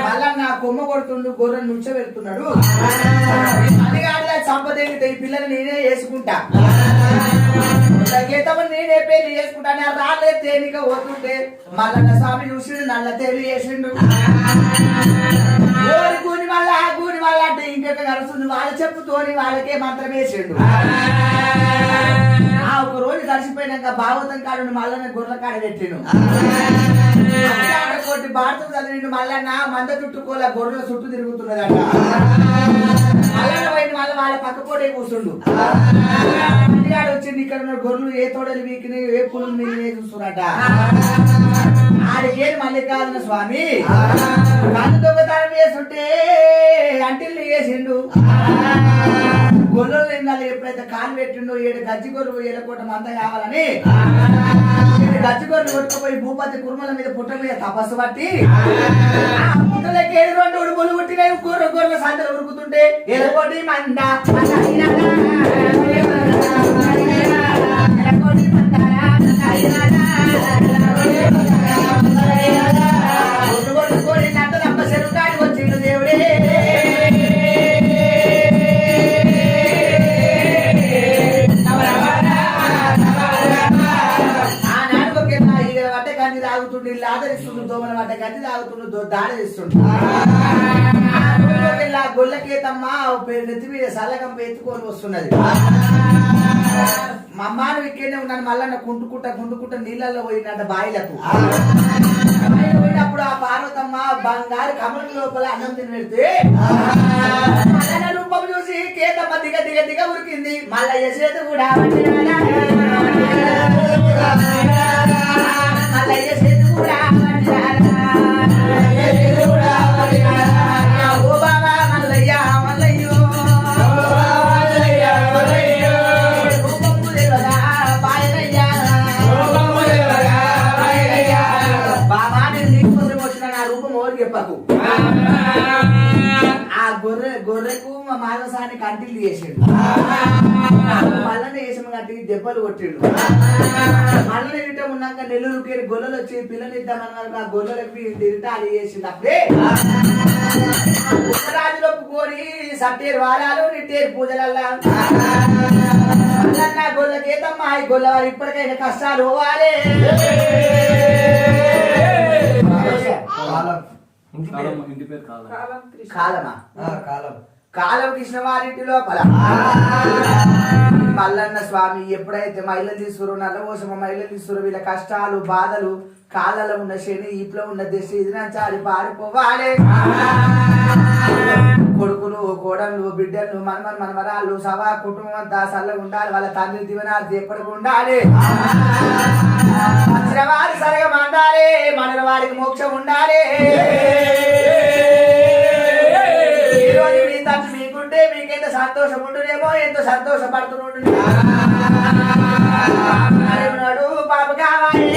మళ్ళా నా కొమ్మ కొడుతుండు గొర్రెను నుంచోబెడుతున్నాడు. అదిగాడుగా సంపదగితే ఈ పిల్లలు నేనే వేసుకుంటా, గీతము నేనే పెళ్లి చేసుకుంటా. రాలే తేలిక పోతుంటే మల్లన్న స్వామి చూసిండు, నల్ల తేలి వేసిండు. గూని వల్ల అంటే ఇంకొక గడుస్తుంది, వాళ్ళ చెప్పుతోని వాళ్ళకే మంత్రం వేసిండు. ఒక రోజు గడిచిపోయినాక భాగవతం కాడు మల్లన్న గొర్రెల కాడ పెట్టిండు. కొట్టి భారతం చదివిండు. మల్లన్న మంద చుట్టుకోలే గొర్రెల చుట్టూ తిరుగుతున్నదట. మల్లన్న పోయిన మళ్ళీ వాళ్ళ పక్క పోటే కూర్చుండు. వచ్చింది ఇక్కడ ఉన్న గొర్రెలు ఏ తోడలు వీకిని ఏ పులులు మీరు చూస్తున్నట. ఆడికేది మల్లికార్జున స్వామి కన్ను దొంగతనం చేస్తుంటే అంటిల్ని వేసిండు. గొర్రెలు నిన్నాళ్ళు ఎప్పుడైతే కాలు పెట్టిండో 7 గజ్జి గొర్రెలు 7 కోట మంద కావాలని 7 గజ్జి గొర్రెలు కొట్టుకుపోయి భూపతి కుర్మల మీద పుట్ట మీద తపస్సు పట్టి పుట్టలకి 2 ఉడుపులు పుట్టినాయి. గొర్రెల సంతలు ఉరుకుతుంటే 7 కోటి మంద వచ్చిండు దేవుడే. నీళ్ళు ఆదరిస్తుండ్రు, దోమల పడ్డ గడ్డి తాగుతుండ్రు, దాడదిస్తుండ్రు. గొల్లకేతమ్మ నెత్తి మీద సల్లగంప ఎత్తుకొని వస్తున్నది. మా అమ్మాను ఇక్కడనే ఉన్నాను. మళ్ళా కుంటుకుంట నీళ్ళల్లో పోయినట్ట బాయిలకు పోయినప్పుడు ఆ పార్వతమ్మ బంగారు కమల లోపల అన్నం తిని పెడితే రూపం చూసి కేతమ్మ దిగ ఉరికింది. మళ్ళా యశేత కూడా గొర్రెకు మా మానసానికి అంటిల్ చేసిండు. మళ్ళీ వేసిన కట్టి దెబ్బలు కొట్టిండు. మళ్ళీ ఇంట ఉన్నాక నెల్లూరుకి గొర్రెలు వచ్చి పిల్లలు ఇద్దామన్నారు. ఆ గొర్రెలకు తింటే అది చేసిండు. అప్పుడే ఉత్తరాజులోకి కోరి సట్టేరు వారాలు నిట్టేరు పూజలల్లా గొర్రెకేతమ్మా ఈ గొల్లవారు ఇప్పటికైనా కష్టాలు పోవాలి. కాలం కృష్ణవారింటి లోపల మల్లన్న స్వామి ఎప్పుడైతే మహిళలు తీసుకురు నల్లవోసమ మహిళలు తీసుకురు వీళ్ళ కష్టాలు బాధలు కాళ్ళలో ఉన్న శని ఈపులో ఉన్న దిశ ఇదినంచాలి పారిపోవాలి. కొడుకులు కోడళ్ళు బిడ్డలు మనమరాళ్ళు సభా కుటుంబం అంతా చల్లగా ఉండాలి. వాళ్ళ తండ్రి దివనాలు ఎప్పటికి ఉండాలి. వారి సరగా మండాలి. మనల వారికి మోక్షం ఉండాలి. ఈరోజు మీ తండ్రి మీకుంటే మీకెంత సంతోషం ఉంటుందేమో, ఎంతో సంతోషపడుతున్నాడు. పాప కావాలి